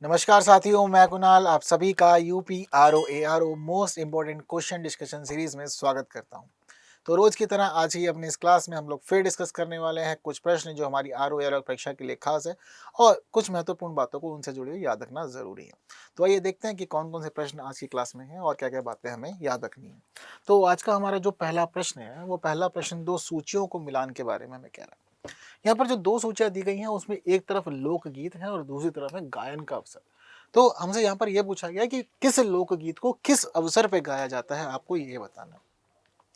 नमस्कार साथियों, मैं कुणाल आप सभी का UP R O most important question discussion series में स्वागत करता हूं। तो रोज की तरह आज ही अपनी इस क्लास में हम लोग फिर डिस्कस करने वाले हैं कुछ प्रश्न जो हमारी आर परीक्षा के लिए खास है और कुछ महत्वपूर्ण बातों को उनसे जुड़ी हुई याद रखना जरूरी है। तो आइए देखते हैं कि कौन कौन से प्रश्न आज की क्लास में हैं और क्या क्या बातें हमें याद रखनी है। तो आज का हमारा जो पहला प्रश्न है वो पहला प्रश्न दो सूचियों को मिलान के बारे में हमें कह रहा है। यहाँ पर जो दो सूचियां दी गई हैं उसमें एक तरफ लोकगीत है और दूसरी तरफ है गायन का अवसर। तो हमसे यहाँ पर यह पूछा गया कि किस लोकगीत को किस अवसर पे गाया जाता है, आपको ये बताना।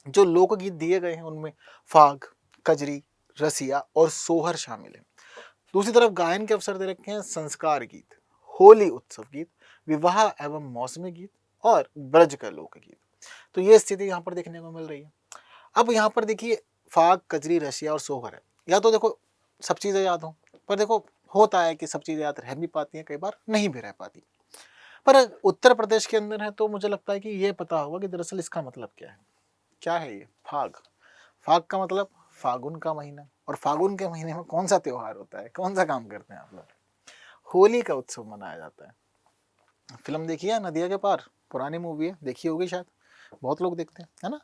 जो लोकगीत दिए गए हैं उनमें फाग, कजरी, रसिया और सोहर शामिल है। दूसरी तरफ गायन के अवसर दे रखे हैं संस्कार गीत, होली उत्सव गीत, विवाह एवं मौसमी गीत और ब्रज का लोकगीत। तो ये स्थिति यहाँ पर देखने को मिल रही है। अब यहाँ पर देखिए फाग, कजरी, रसिया और सोहर है। या तो देखो सब चीज़ें याद हो, पर देखो होता है कि सब चीज़ें याद रह भी पाती हैं, कई बार नहीं भी रह पाती। पर उत्तर प्रदेश के अंदर है तो मुझे लगता है कि ये पता होगा कि दरअसल इसका मतलब क्या है। क्या है ये फाग? फाग का मतलब फागुन का महीना। और फागुन के महीने में कौन सा त्योहार होता है, कौन सा काम करते हैं आप लोग? होली का उत्सव मनाया जाता है। फिल्म देखी है नदिया के पार? पुरानी मूवी है, देखी होगी शायद, बहुत लोग देखते हैं, है ना?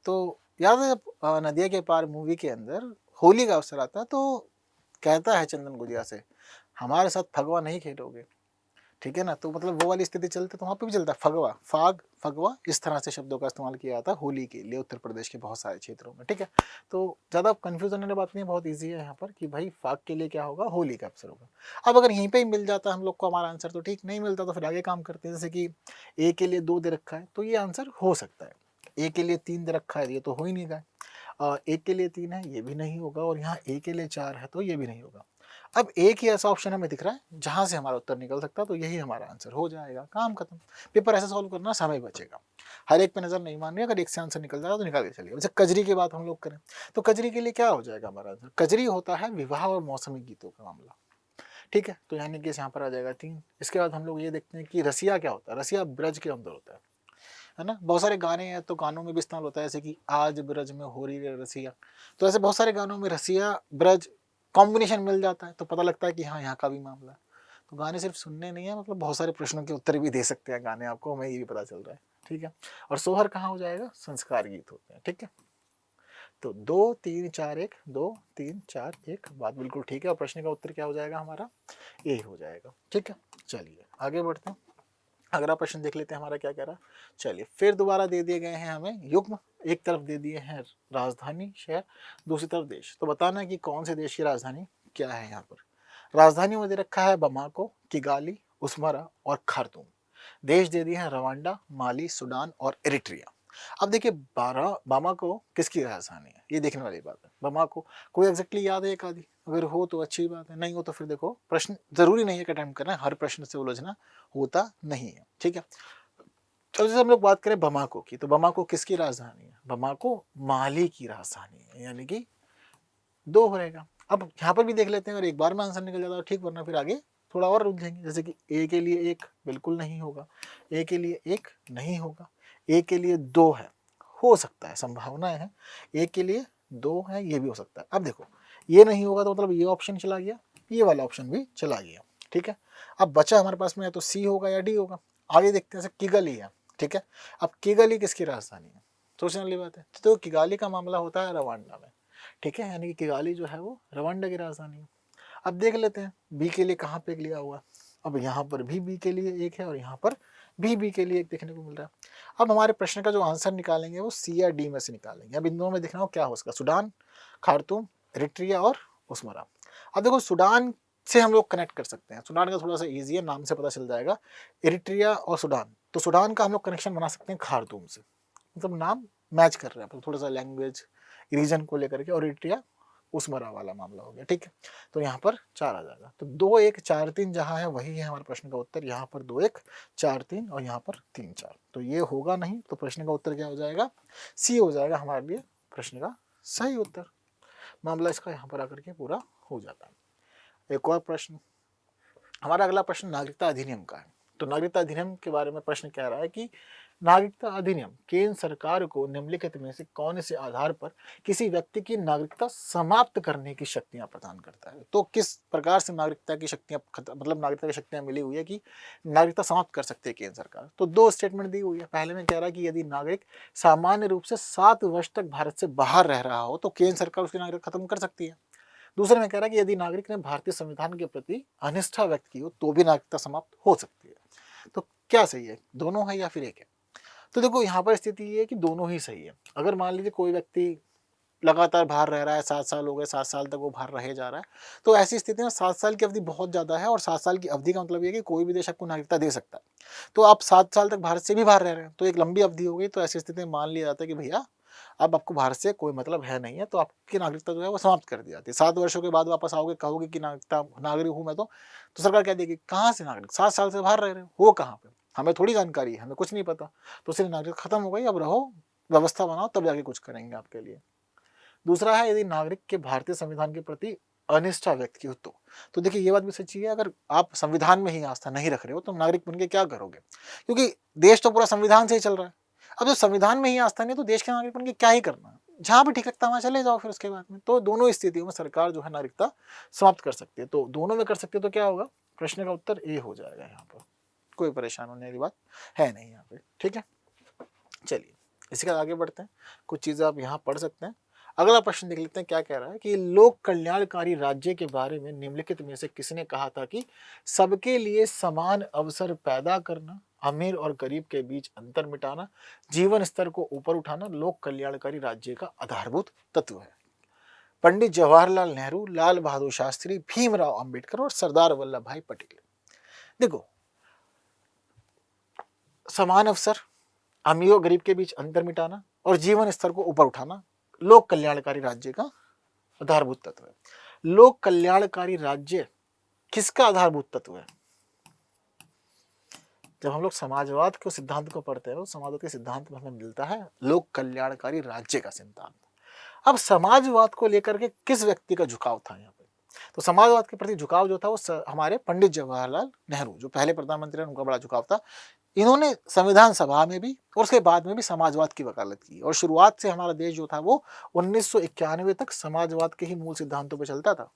तो याद है जब नदिया के पार मूवी के अंदर होली का अवसर आता है तो कहता है चंदन गुजिया से, हमारे साथ फगवा नहीं खेलोगे, ठीक है ना? तो मतलब वो वाली स्थिति चलती तो वहाँ पे भी चलता है फगवा, फाग फगवा, इस तरह से शब्दों का इस्तेमाल किया जाता है होली के लिए उत्तर प्रदेश के बहुत सारे क्षेत्रों में, ठीक है? तो ज़्यादा कन्फ्यूज होने वाली बात नहीं है, बहुत ईजी है यहाँ पर कि भाई फाग के लिए क्या होगा, होली का अवसर होगा। अब अगर यहीं पर ही मिल जाता हम लोग को हमारा आंसर तो ठीक, नहीं मिलता तो फिर आगे काम करते हैं। जैसे कि ए के लिए 2 दे रखा है तो ये आंसर हो सकता है, ए के लिए 3 दे रखा है ये तो हो ही नहीं रहा, एक के लिए 3 है ये भी नहीं होगा, और यहाँ ए के लिए 4 है तो ये भी नहीं होगा। अब एक ही ऐसा ऑप्शन हमें दिख रहा है जहां से हमारा उत्तर निकल सकता है, तो यही हमारा आंसर हो जाएगा, काम खत्म। पेपर ऐसे सॉल्व करना, समय बचेगा। हर एक पे नजर नहीं मारनी, अगर एक से आंसर निकल जाएगा तो निकाल के चलिए। वैसे कजरी की बात हम लोग करें तो कजरी के लिए क्या हो जाएगा हमारा आंसर? कजरी होता है विवाह और मौसमी गीतों का मामला, ठीक है? तो यानी कि यहाँ पर आ जाएगा 3। इसके बाद हम लोग ये देखते हैं कि रसिया क्या होता है। रसिया ब्रज के अंदर होता है ना? बहुत सारे गाने हैं तो गानों में भी इस्तेमाल होता है, जैसे कि आज ब्रज में हो रही रे रसिया। तो ऐसे बहुत सारे गानों में रसिया ब्रज कॉम्बिनेशन मिल जाता है तो पता लगता है कि हाँ यहाँ का भी मामला है। तो गाने सिर्फ सुनने नहीं है, मतलब बहुत सारे प्रश्नों के उत्तर भी दे सकते हैं गाने आपको, हमें ये भी पता चल रहा है, ठीक है? और सोहर कहाँ हो जाएगा? संस्कार गीत होते हैं, ठीक है? तो 2 3 4 1, 2 3 4 1 बात बिल्कुल ठीक है। और प्रश्न का उत्तर क्या हो जाएगा हमारा? ए हो जाएगा, ठीक है? चलिए आगे बढ़ते हैं। अगला प्रश्न देख लेते हैं हमारा क्या कह रहा है। चलिए फिर दोबारा दे दिए गए हैं हमें युग्म, एक तरफ दे दिए हैं राजधानी शहर, दूसरी तरफ देश। तो बताना है कि कौन से देश की राजधानी क्या है। यहाँ पर राजधानी में दे रखा है बमाको, किगाली, उस्मरा और खार्तूम। देश दे दिए हैं रवांडा, माली, सूडान और एरिट्रिया। अब देखिए बामाको किसकी राजधानी है, ये देखने वाली बात है। बामाको कोई एग्जैक्टली याद है एक आधी? अगर हो तो अच्छी बात है, नहीं हो तो फिर देखो प्रश्न जरूरी नहीं है कि अटेम्प्ट करना है, हर प्रश्न से उलझना होता नहीं है, ठीक है? चलो जैसे हम लोग बात करें बमाको की, तो बमाको किसकी राजधानी है? बमाको माली की राजधानी है, यानी कि 2 रहेगा। अब यहाँ पर भी देख लेते हैं, अगर एक बार में आंसर निकल जाता है ठीक, वरना फिर आगे थोड़ा और उलझेंगे। जैसे कि ए के लिए 1 बिल्कुल नहीं होगा, ए के लिए 1 नहीं होगा, ए के लिए 2 है, हो सकता है, संभावनाएं है। ए के लिए 2 है, ये भी हो सकता है। अब देखो ये नहीं होगा तो मतलब ये ऑप्शन चला गया, ये वाला ऑप्शन भी चला गया, ठीक है? अब बचा हमारे पास में या तो सी होगा या डी होगा। आगे देखते हैं, किगाली है, ठीक है? अब किगाली किसकी राजधानी है? सोचने वाली बात है। तो किगाली का मामला होता है रवांडा में, ठीक है? यानी कि किगाली जो है वो रवांडा की राजधानी है। अब देख लेते हैं बी के लिए कहाँ पे लिया हुआ। अब यहाँ पर भी बी के लिए 1 है और यहाँ पर भी बी के लिए 1 देखने को मिल रहा है। अब हमारे प्रश्न का जो आंसर निकालेंगे वो सी या डी में से निकालेंगे। अब इन दोनों में देखना हो क्या हो सकता है, सूडान, खार्तूम, एरिट्रिया और उस्मरा। अब देखो सूडान से हम लोग कनेक्ट कर सकते हैं, सूडान का थोड़ा सा ईजी है, नाम से पता चल जाएगा। एरिट्रिया और सूडान, तो सूडान का हम लोग कनेक्शन बना सकते हैं खार्तूम से, मतलब नाम मैच कर रहे हैं, तो थोड़ा सा लैंग्वेज रीजन को लेकर के। और एरिट्रिया उस्मरा वाला मामला हो गया, ठीक है? तो यहाँ पर 4 आ जाएगा। तो 2 1 4 3 जहाँ है वही है हमारे प्रश्न का उत्तर। यहाँ पर 2 1 4 3 और यहाँ पर 3 4, तो ये होगा नहीं। तो प्रश्न का उत्तर क्या हो जाएगा? सी हो जाएगा हमारे लिए प्रश्न का सही उत्तर। मामला इसका यहाँ पर आकर के पूरा हो जाता है। एक और प्रश्न, हमारा अगला प्रश्न नागरिकता अधिनियम का है। तो नागरिकता अधिनियम के बारे में प्रश्न कह रहा है कि नागरिकता अधिनियम केंद्र सरकार को निम्नलिखित में से कौन से आधार पर किसी व्यक्ति की नागरिकता समाप्त करने की शक्तियां प्रदान करता है। तो किस प्रकार से नागरिकता की शक्तियां मतलब नागरिकता की शक्तियां मिली हुई है कि नागरिकता समाप्त कर सकती है केंद्र सरकार। तो दो स्टेटमेंट दी हुई है। पहले में कह रहा है कि यदि नागरिक सामान्य रूप से 7 वर्ष तक भारत से बाहर रह रहा हो तो केंद्र सरकार उसकी नागरिकता खत्म कर सकती है। दूसरे में कह रहा है कि यदि नागरिक ने भारतीय संविधान के प्रति अनिष्ठा व्यक्त की हो तो भी नागरिकता समाप्त हो सकती है। तो क्या सही है, दोनों है या फिर एक है? तो देखो यहाँ पर स्थिति ये है कि दोनों ही सही है। अगर मान लीजिए कोई व्यक्ति लगातार बाहर रह रहा है, 7 साल हो गए, 7 साल तक वो बाहर रहे जा रहा है, तो ऐसी स्थिति में 7 साल की अवधि बहुत ज़्यादा है और 7 साल की अवधि का मतलब ये है कि कोई भी देश आपको नागरिकता दे सकता है। तो आप 7 साल तक भारत से भी बाहर रह रहे हैं, तो एक लंबी अवधि हो गई। तो ऐसी स्थिति में मान लिया जाता है कि भैया अब आपको भारत से कोई मतलब है नहीं है, तो आपकी नागरिकता जो है वो समाप्त कर दी जाती है। 7 वर्षों के बाद वापस आओगे, कहोगे कि नागरिक हूँ मैं तो सरकार कह देगी कहाँ से नागरिक, 7 साल से बाहर रह रहे हो कहाँ पे, हमें थोड़ी जानकारी है, हमें कुछ नहीं पता। तो सिर्फ नागरिक खत्म हो गई, अब रहो, व्यवस्था बनाओ, तब जाके कुछ करेंगे आपके लिए। दूसरा है यदि नागरिक के भारतीय संविधान के प्रति अनिष्ठा व्यक्त की हो तो देखिए ये बात भी सच्ची है। अगर आप संविधान में ही आस्था नहीं रख रहे हो तो नागरिक बन के क्या करोगे, क्योंकि देश तो पूरा संविधान से ही चल रहा है। अब जो संविधान में ही आस्था नहीं तो देश के नागरिक बन के क्या ही करना, जहां भी ठीक लगता है वहां चले जाओ फिर उसके बाद में। तो दोनों स्थितियों में सरकार जो है नागरिकता समाप्त कर सकती है। तो दोनों में कर सकती है तो क्या होगा, प्रश्न का उत्तर ए हो जाएगा। यहाँ पर कोई परेशान होने वाली बात है नहीं यहाँ पे, ठीक है। चलिए इसके बाद आगे बढ़ते हैं, कुछ चीजें आप यहाँ पढ़ सकते हैं। अगला प्रश्न देख लेते हैं क्या कह रहा है कि लोक कल्याणकारी राज्य के बारे में निम्नलिखित में से किसने कहा था कि सबके लिए समान अवसर पैदा करना, अमीर और गरीब के बीच अंतर मिटाना, जीवन स्तर को ऊपर उठाना लोक कल्याणकारी राज्य का आधारभूत तत्व है। पंडित जवाहरलाल नेहरू, लाल बहादुर शास्त्री, भीमराव अंबेडकर और सरदार वल्लभ भाई पटेल। देखो समान अवसर, अमीर और गरीब के बीच अंतर मिटाना और जीवन स्तर को ऊपर उठाना लोक कल्याणकारी राज्य का आधारभूत तत्व है। लोक कल्याणकारी राज्य किसका आधारभूत तत्व है? जब हम लोग समाजवाद के सिद्धांत को पढ़ते हैं तो समाजवाद के सिद्धांत में हमें मिलता है लोक कल्याणकारी राज्य का सिद्धांत। अब समाजवाद को लेकर के किस व्यक्ति का झुकाव था यहाँ पे? तो समाजवाद के प्रति झुकाव जो था वो हमारे पंडित जवाहरलाल नेहरू जो पहले प्रधानमंत्री हैं उनका बड़ा झुकाव था। इन्होंने संविधान सभा में भी और उसके बाद में भी समाजवाद की वकालत की और शुरुआत से हमारा देश जो था वो 1991 तक समाजवाद के ही मूल सिद्धांतों पर चलता था।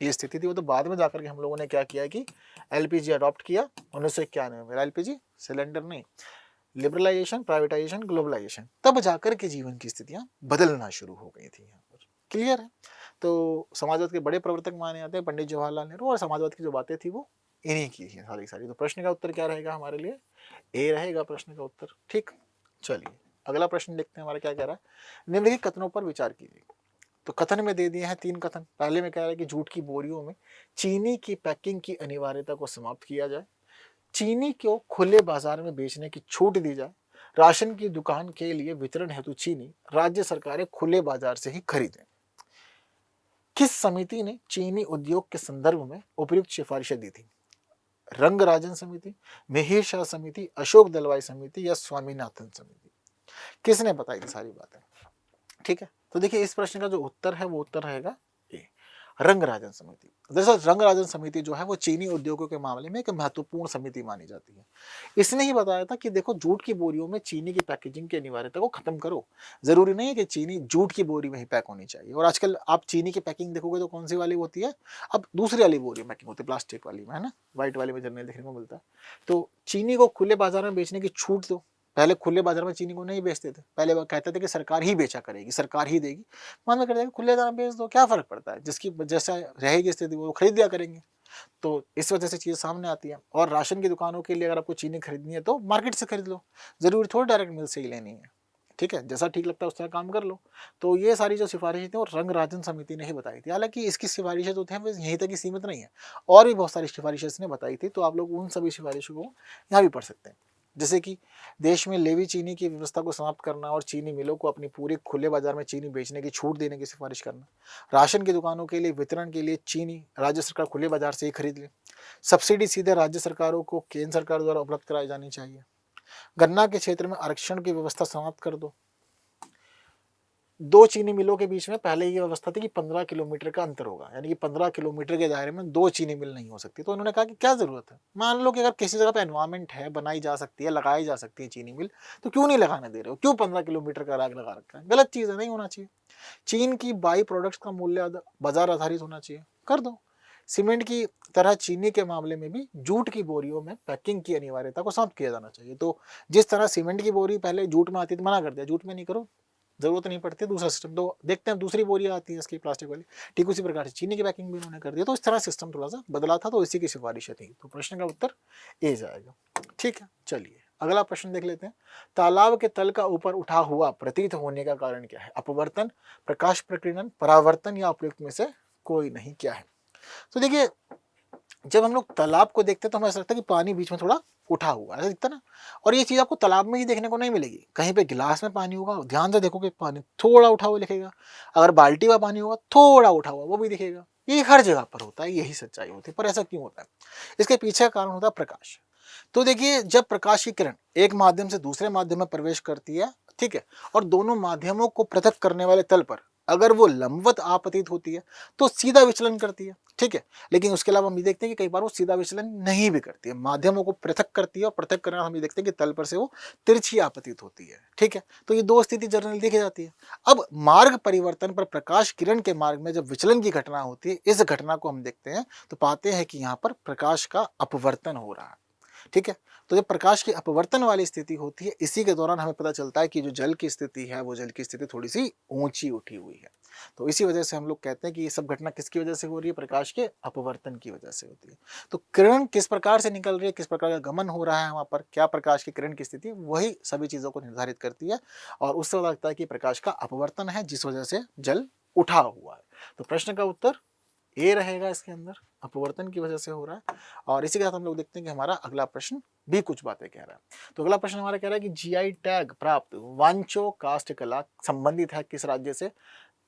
ये स्थिति थी, वो तो बाद में जाकर के हम लोगों ने क्या किया कि एलपीजी अडॉप्ट किया 1991 में। एलपीजी सिलेंडर नहीं, लिबरलाइजेशन, प्राइवेटाइजेशन, ग्लोबलाइजेशन, तब जाकर के जीवन की स्थितियां बदलना शुरू हो गई थी। यहाँ पर क्लियर है। तो समाजवाद के बड़े प्रवर्तक माने जाते हैं पंडित जवाहरलाल नेहरू और समाजवाद की जो बातें थी वो इन्हीं की थी सारी सारी। तो प्रश्न का उत्तर क्या रहेगा हमारे लिए? ए रहेगा प्रश्न का उत्तर, ठीक। चलिए अगला प्रश्न देखते हैं हमारा क्या कह रहा है। निम्नलिखित कथनों पर विचार कीजिए। तो कथन में दे दिए हैं 3 कथन। पहले में कह रहा है कि जूट की बोरियों में चीनी की पैकिंग की अनिवार्यता को समाप्त किया जाए, चीनी को खुले बाजार में बेचने की छूट दी जाए, राशन की दुकान के लिए वितरण हेतु चीनी राज्य सरकारें खुले बाजार से ही खरीदें। किस समिति ने चीनी उद्योग के संदर्भ में उपयुक्त सिफारिशें दी थी? रंगराजन समिति, मिहिर शाह समिति, अशोक दलवाई समिति या स्वामीनाथन समिति? किसने बताई थी सारी बातें? ठीक है, तो देखिए इस प्रश्न का जो उत्तर है वो उत्तर रहेगा ए, रंगराजन समिति। दरअसल रंगराजन समिति जो है वो चीनी उद्योगों के मामले में एक महत्वपूर्ण समिति मानी जाती है। इसने ही बताया था कि देखो जूट की बोरियों में चीनी की पैकेजिंग की अनिवार्यता को खत्म करो। जरूरी नहीं है कि चीनी जूट की बोरी में ही पैक होनी चाहिए। और आजकल आप चीनी की पैकिंग देखोगे तो कौन सी वाली होती है? अब दूसरी वाली बोरी पैकिंग होती है, प्लास्टिक वाली में, है ना, व्हाइट वाली में जनरली देखने को मिलता है। तो चीनी को खुले बाजार में बेचने की छूट दो। पहले खुले बाजार में चीनी को नहीं बेचते थे, पहले वो कहते थे कि सरकार ही बेचा करेगी, सरकार ही देगी। मन में कर देगा खुले बाजार में बेच दो, क्या फर्क पड़ता है, जिसकी जैसा रहेगी स्थिति वो खरीद लिया करेंगे। तो इस वजह से चीज़ सामने आती है। और राशन की दुकानों के लिए अगर आपको चीनी खरीदनी है तो मार्केट से खरीद लो, जरूरी थोड़ी डायरेक्ट मिल से ही लेनी है। ठीक है, जैसा ठीक लगता है उस तरह काम कर लो। तो ये सारी जो सिफारिशें थी वो रंगराजन समिति ने ही बताई थी। हालांकि इसकी सिफारिशें जो थी वो यहीं तक ही सीमित नहीं है, और भी बहुत सारी सिफारिशें इसने बताई थी। तो आप लोग उन सभी सिफारिशों को यहाँ भी पढ़ सकते हैं। जैसे कि देश में लेवी चीनी की व्यवस्था को समाप्त करना और चीनी मिलों को अपनी पूरे खुले बाजार में चीनी बेचने की छूट देने की सिफारिश करना, राशन की दुकानों के लिए वितरण के लिए चीनी राज्य सरकार खुले बाजार से ही खरीद ले, सब्सिडी सीधे राज्य सरकारों को केंद्र सरकार द्वारा उपलब्ध कराई जानी चाहिए, गन्ना के क्षेत्र में आरक्षण की व्यवस्था समाप्त कर दो, दो चीनी मिलों के बीच में पहले ये व्यवस्था थी कि 15 किलोमीटर का अंतर होगा, यानी कि 15 किलोमीटर के दायरे में दो चीनी मिल नहीं हो सकती। तो उन्होंने कहा कि क्या जरूरत है, मान लो कि अगर किसी जगह पे एनवायरमेंट है, बनाई जा सकती है, लगाई जा सकती है चीनी मिल, तो क्यों नहीं लगाने दे रहे हो, क्यों 15 किलोमीटर का राग लगा रखा है, गलत चीज है, नहीं होना चाहिए। चीन की बाई प्रोडक्ट्स का मूल्य बाजार आधारित होना चाहिए, कर दो। सीमेंट की तरह चीनी के मामले में भी जूट की बोरियों में पैकिंग की अनिवार्यता को समाप्त किया जाना चाहिए। तो जिस तरह सीमेंट की बोरी पहले जूट में आती थी, मना कर दिया, जूट में नहीं करो, जरूरत नहीं पड़ती, दूसरा सिस्टम। तो देखते हैं दूसरी बोरी आती है इसकी प्लास्टिक वाली, ठीक उसी प्रकार से चीनी की पैकिंग भी उन्होंने कर दिया। तो इस तरह सिस्टम थोड़ा सा बदला था, तो इसी की सिफारिश थी। तो प्रश्न का उत्तर ए जाएगा। ठीक है, चलिए अगला प्रश्न देख लेते हैं। तालाब के तल का ऊपर उठा हुआ प्रतीत होने का कारण क्या है? अपवर्तन, प्रकाश प्रकीर्णन, परावर्तन या उपयुक्त में से कोई नहीं, क्या है? तो देखिए, जब हम लोग तालाब को देखते हैं तो हमें ऐसा लगता है कि पानी बीच में थोड़ा उठा हुआ ऐसा दिखता ना, और ये चीज आपको तालाब में ही देखने को नहीं मिलेगी। कहीं पे गिलास में पानी होगा, ध्यान से देखोगे पानी थोड़ा उठा हुआ दिखेगा, अगर बाल्टी में पानी होगा थोड़ा उठा हुआ वो भी दिखेगा। ये हर जगह पर होता है, यही सच्चाई होती है। पर ऐसा क्यों होता है? इसके पीछे का कारण होता है प्रकाश। तो देखिए, जब प्रकाश की किरण एक माध्यम से दूसरे माध्यम में प्रवेश करती है, ठीक है, और दोनों माध्यमों को पृथक करने वाले तल पर अगर वो लंबवत आपतित होती है तो सीधा विचलन करती है, ठीक है। लेकिन उसके अलावा हम ये देखते हैं कि कई बार वो सीधा विचलन नहीं भी करती है, माध्यमों को पृथक करती है, और पृथक करना हम ये देखते हैं कि तल पर से वो तिरछी आपतित होती है, ठीक है। तो ये दो स्थिति जनरली देखी जाती है। अब मार्ग परिवर्तन पर प्रकाश किरण के मार्ग में जब विचलन की घटना होती है, इस घटना को हम देखते हैं तो पाते हैं कि यहाँ पर प्रकाश का अपवर्तन हो रहा है, ठीक है। तो जब प्रकाश की अपवर्तन वाली स्थिति होती है, इसी के दौरान हमें पता चलता है कि जो जल की स्थिति है वो जल की स्थिति थोड़ी सी ऊंची उठी हुई है। तो इसी वजह से हम लोग कहते हैं कि ये सब घटना किसकी वजह से हो रही है? प्रकाश के अपवर्तन की वजह से होती है। तो किरण किस प्रकार से निकल रही है, किस प्रकार का गमन हो रहा है वहां पर, क्या प्रकाश की किरण की स्थिति, वही सभी चीजों को निर्धारित करती है। और उससे पता लगता है कि प्रकाश का अपवर्तन है, जिस वजह से जल उठा हुआ है। तो प्रश्न का उत्तर ए रहेगा इसके अंदर, अपवर्तन की वजह से हो रहा है। और इसी के साथ हम लोग देखते हैं कि हमारा अगला प्रश्न भी कुछ बातें कह रहा है। तो अगला प्रश्न हमारा कह रहा है कि जीआई टैग प्राप्त वांचो काष्ठ कला संबंधित है किस राज्य से?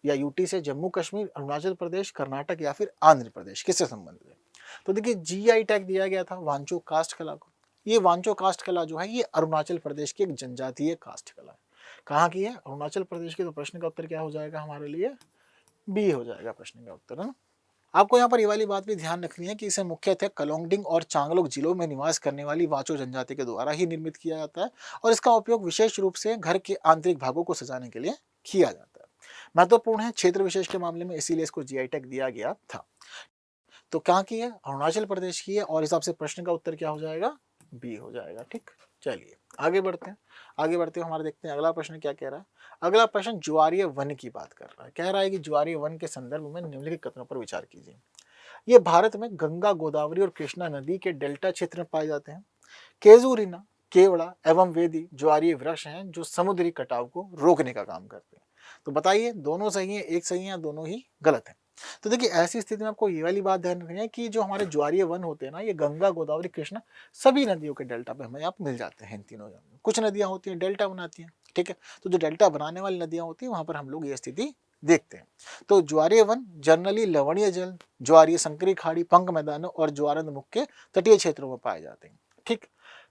या यूटी से, जम्मू कश्मीर, अरुणाचल प्रदेश, कर्नाटक या फिर आंध्र प्रदेश, किससे संबंधित है? तो देखिए, जीआई टैग दिया गया था वांचो काष्ठ कला को। ये वांचो काष्ठ कला जो है ये अरुणाचल प्रदेश की एक जनजातीय काष्ठ कला है। कहाँ की है? अरुणाचल प्रदेश की। तो प्रश्न का उत्तर क्या हो जाएगा हमारे लिए? बी हो जाएगा प्रश्न का उत्तर, है ना। आपको यहाँ पर ये वाली बात भी ध्यान रखनी है कि इसे मुख्यतः कलोंगडिंग और चांगलांग जिलों में निवास करने वाली वाचो जनजाति के द्वारा ही निर्मित किया जाता है, और इसका उपयोग विशेष रूप से घर के आंतरिक भागों को सजाने के लिए किया जाता है। महत्वपूर्ण है क्षेत्र विशेष के मामले में, इसीलिए इसको जीआई टैग दिया गया था। तो कहाँ की है? अरुणाचल प्रदेश की है, और हिसाब से प्रश्न का उत्तर क्या हो जाएगा? बी हो जाएगा। ठीक, चलिए आगे बढ़ते हैं। आगे बढ़ते हुए हमारे देखते हैं अगला प्रश्न क्या कह रहा है। अगला प्रश्न ज्वारीय वन की बात कर रहा है। कह रहा है कि ज्वारीय वन के संदर्भ में निम्नलिखित कथनों पर विचार कीजिए। ये भारत में गंगा, गोदावरी और कृष्णा नदी के डेल्टा क्षेत्र में पाए जाते हैं। केजुरीना, केवड़ा एवं वेदी ज्वारीय वृक्ष हैं जो समुद्री कटाव को रोकने का काम करते हैं। तो बताइए, दोनों सही है, एक सही है, या दोनों ही गलत है? तो देखिए, ऐसी स्थिति में आपको ये वाली बात ध्यान रखनी है कि जो हमारे ज्वारीय वन होते हैं ना, ये गंगा, गोदावरी, कृष्णा सभी नदियों के डेल्टा पे हमें आप मिल जाते हैं। इन तीनों में कुछ नदियां होती हैं डेल्टा बनाती हैं, ठीक है। तो जो डेल्टा बनाने वाली नदियां होती हैं वहां पर हम लोग ये स्थिति देखते हैं। तो ज्वारीय वन जनरली लवणीय जल, ज्वारीय संकरी खाड़ी, पंख मैदानों और ज्वारंद मुख के तटीय क्षेत्रों में पाए जाते हैं। ठीक,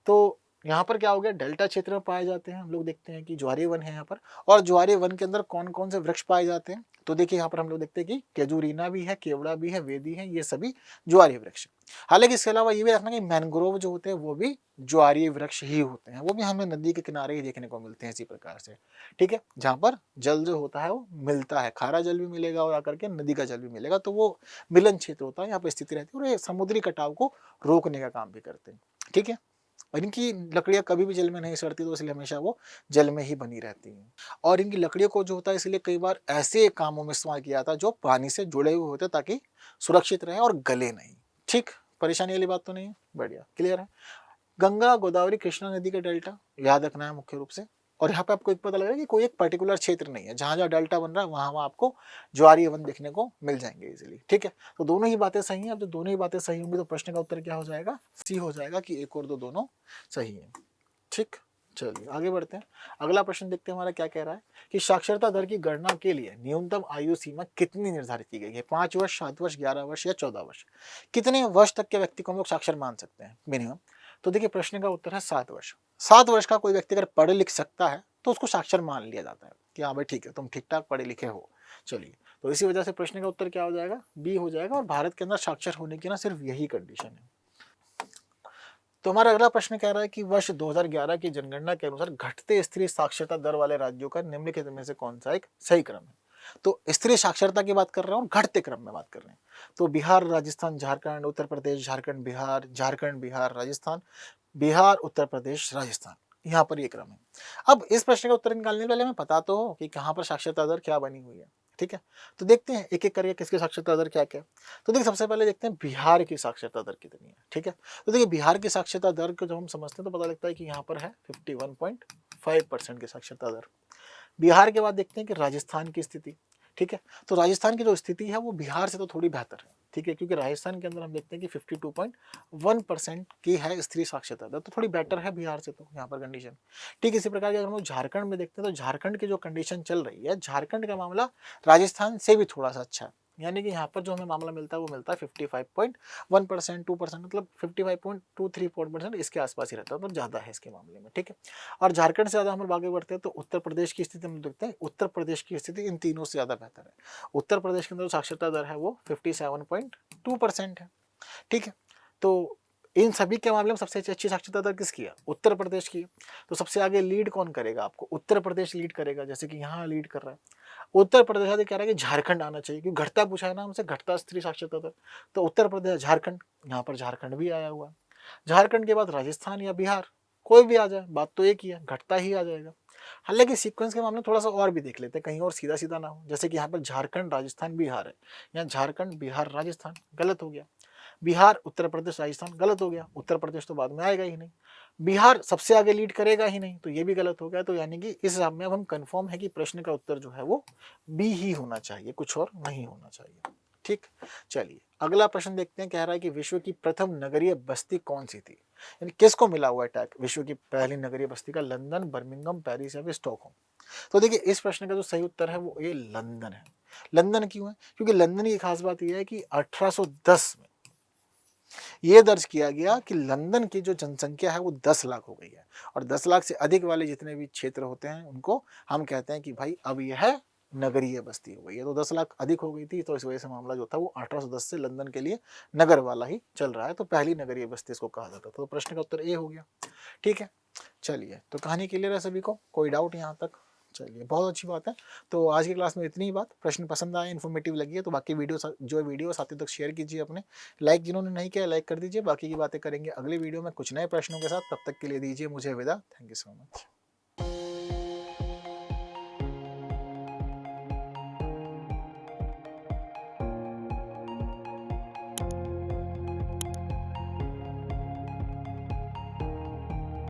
तो यहाँ पर क्या हो गया? डेल्टा क्षेत्र में पाए जाते हैं। हम लोग देखते हैं कि ज्वारीय वन है यहाँ पर, और ज्वारीय वन के अंदर कौन कौन से वृक्ष पाए जाते हैं? तो देखिए, यहाँ पर हम लोग देखते हैं कि केजुरीना भी है, केवड़ा भी है, वेदी है, ये सभी ज्वारीय वृक्ष। हालांकि इसके अलावा ये भी रखना कि मैनग्रोव जो होते हैं वो भी ज्वारीय वृक्ष ही होते हैं, वो भी हमें नदी के किनारे ही देखने को मिलते हैं इसी प्रकार से। ठीक है, जहाँ पर जल जो होता है वो मिलता है, खारा जल भी मिलेगा और आकर के नदी का जल भी मिलेगा, तो वो मिलन क्षेत्र होता है, यहाँ पर स्थिति रहती है, और ये समुद्री कटाव को रोकने का काम भी करते हैं। ठीक है, और इनकी लकड़ियां कभी भी जल में नहीं सड़ती, तो इसलिए हमेशा वो जल में ही बनी रहती हैं। और इनकी लकड़ियों को जो होता है इसलिए कई बार ऐसे कामों में इस्तेमाल किया जाता है जो पानी से जुड़े हुए होते ताकि सुरक्षित रहे और गले नहीं। ठीक, परेशानी वाली बात तो नहीं है? बढ़िया, क्लियर है। गंगा, गोदावरी, कृष्णा नदी का डेल्टा याद रखना है मुख्य रूप से। और यहाँ पे आपको एक पता लगेगा कि कोई एक पर्टिकुलर क्षेत्र नहीं है, जहां जहां डेल्टा बन रहा है वहां वहां आपको ज्वारीय वन देखने को मिल जाएंगे इजीली। ठीक है, तो दोनों ही बातें सही हैं। अब जब दोनों ही बातें सही होंगी तो प्रश्न का उत्तर क्या हो जाएगा? सी हो जाएगा कि एक और दो दोनों सही है। ठीक, चलिए आगे बढ़ते हैं। अगला प्रश्न देखते हैं हमारा क्या कह रहा है कि साक्षरता दर की गणना के लिए न्यूनतम आयु सीमा कितनी निर्धारित की गई है? 5 वर्ष, 7 वर्ष, 11 वर्ष या 14 वर्ष? कितने वर्ष तक के व्यक्ति को हम लोग साक्षर मान सकते हैं मिनिमम? तो देखिए, प्रश्न का उत्तर है 7 वर्ष। 7 वर्ष का कोई व्यक्ति अगर पढ़ लिख सकता है तो उसको साक्षर मान लिया जाता है। कि हाँ भाई ठीक है, तुम ठीक ठाक पढ़े लिखे हो। चलिए, तो इसी वजह से प्रश्न का उत्तर क्या हो जाएगा, बी हो जाएगा। और भारत के अंदर साक्षर होने की ना सिर्फ यही कंडीशन है। तो हमारा अगला प्रश्न कह रहा है कि वर्ष 2011 की जनगणना के अनुसार घटते स्त्री साक्षरता दर वाले राज्यों का निम्नलिखित में से कौन सा एक सही क्रम है। तो स्त्री साक्षरता की बात कर रहा हूँ, घटते क्रम में बात कर रहे हैं। तो बिहार, राजस्थान, झारखंड, उत्तर प्रदेश, झारखंड, बिहार, झारखंड, बिहार, राजस्थान, बिहार, उत्तर प्रदेश, राजस्थान, यहाँ पर ये क्रम है। अब इस प्रश्न का उत्तर निकालने वाले हमें पता तो हो कि कहाँ पर साक्षरता दर क्या बनी हुई है, ठीक है। तो देखते हैं एक एक करके किसकी साक्षरता दर क्या क्या। तो देखिए, सबसे पहले देखते हैं बिहार की साक्षरता दर कितनी है, ठीक है। तो देखिए, बिहार की साक्षरता दर को जब हम समझते हैं तो पता लगता है कि यहाँ पर है 51.5% की साक्षरता दर। बिहार के बाद देखते हैं कि राजस्थान की स्थिति, ठीक है। तो राजस्थान की जो स्थिति है वो बिहार से तो थोड़ी बेहतर है, ठीक है, क्योंकि राजस्थान के अंदर हम देखते हैं कि 52.1% की है स्त्री साक्षरता दर, तो थोड़ी बेटर है बिहार से तो यहाँ पर कंडीशन। ठीक, इसी प्रकार की अगर हम झारखंड में देखते हैं तो झारखंड की जो कंडीशन चल रही है, झारखंड का मामला राजस्थान से भी थोड़ा सा अच्छा है। यानी कि यहाँ पर जो हमें मामला मिलता है वो मिलता है 55.1%, 2%, मतलब 55.23% इसके आसपास ही रहता है, तो ज़्यादा है इसके मामले में, ठीक है। और झारखंड से ज़्यादा हम आगे बढ़ते हैं तो उत्तर प्रदेश की स्थिति हम देखते हैं। उत्तर प्रदेश की स्थिति इन तीनों से ज़्यादा बेहतर है। उत्तर प्रदेश के अंदर जो साक्षरता दर है वो 57.2% है, ठीक है। तो इन सभी के मामले में सबसे अच्छी साक्षरता दर किसकी है, उत्तर प्रदेश की। तो सबसे आगे लीड कौन करेगा आपको, उत्तर प्रदेश लीड करेगा, जैसे कि यहाँ लीड कर रहा है। उत्तर प्रदेश आगे कह रहा है कि झारखंड आना चाहिए, क्योंकि घटता पूछा है ना हमसे, घटता स्त्री साक्षरता दर। तो उत्तर प्रदेश, झारखंड, यहाँ पर झारखंड भी आया हुआ है। झारखंड के बाद राजस्थान या बिहार, कोई भी आ जाए, बात तो एक ही है, घटता ही आ जाएगा। हालांकि सीक्वेंस के मामले में थोड़ा सा और भी देख लेते हैं, कहीं और सीधा सीधा ना हो। जैसे कि यहाँ पर झारखंड, राजस्थान, बिहार है, यहाँ झारखंड, बिहार, राजस्थान, गलत हो गया। बिहार, उत्तर प्रदेश, राजस्थान, गलत हो गया। उत्तर प्रदेश तो बाद में आएगा ही नहीं। बिहार सबसे आगे लीड करेगा ही नहीं, तो ये भी गलत हो गया। तो यानी कि इस हिसाब में अब हम कंफर्म है कि प्रश्न का उत्तर जो है वो बी ही होना चाहिए, कुछ और नहीं होना चाहिए, ठीक। चलिए, अगला प्रश्न देखते हैं। कह रहा है कि विश्व की प्रथम नगरीय बस्ती कौन सी थी, यानी किसको मिला हुआ है टैग विश्व की पहली नगरीय बस्ती का, लंदन, बर्मिंघम, पेरिस या फिर स्टॉकहोम। तो देखिए, इस प्रश्न का जो सही उत्तर है वो ये लंदन है। लंदन क्यों है, क्योंकि लंदन की खास बात यह है कि 1810 में ये दर्ज किया गया कि लंदन की जो जनसंख्या है वो 10 लाख हो गई है, और 10 लाख से अधिक वाले जितने भी क्षेत्र होते हैं उनको हम कहते हैं कि भाई अब यह नगरीय बस्ती हो गई है। तो 10 लाख अधिक हो गई थी, तो इस वजह से मामला जो था वो 1810 से लंदन के लिए नगर वाला ही चल रहा है, तो पहली नगरीय बस्ती इसको कहा जाता था। तो प्रश्न का उत्तर ए हो गया, ठीक है। चलिए, तो कहानी क्लियर है सभी को, कोई डाउट यहाँ तक। चलिए, बहुत अच्छी बात है। तो आज की क्लास में इतनी ही बात। प्रश्न पसंद आए, इन्फॉर्मेटिव लगी है तो बाकी वीडियो जो वीडियो साथियों तक शेयर कीजिए अपने। लाइक जिन्होंने नहीं किया लाइक कर दीजिए। बाकी की बातें करेंगे अगले वीडियो में कुछ नए प्रश्नों के साथ। तब तक के लिए दीजिए मुझे विदा। Thank you so much.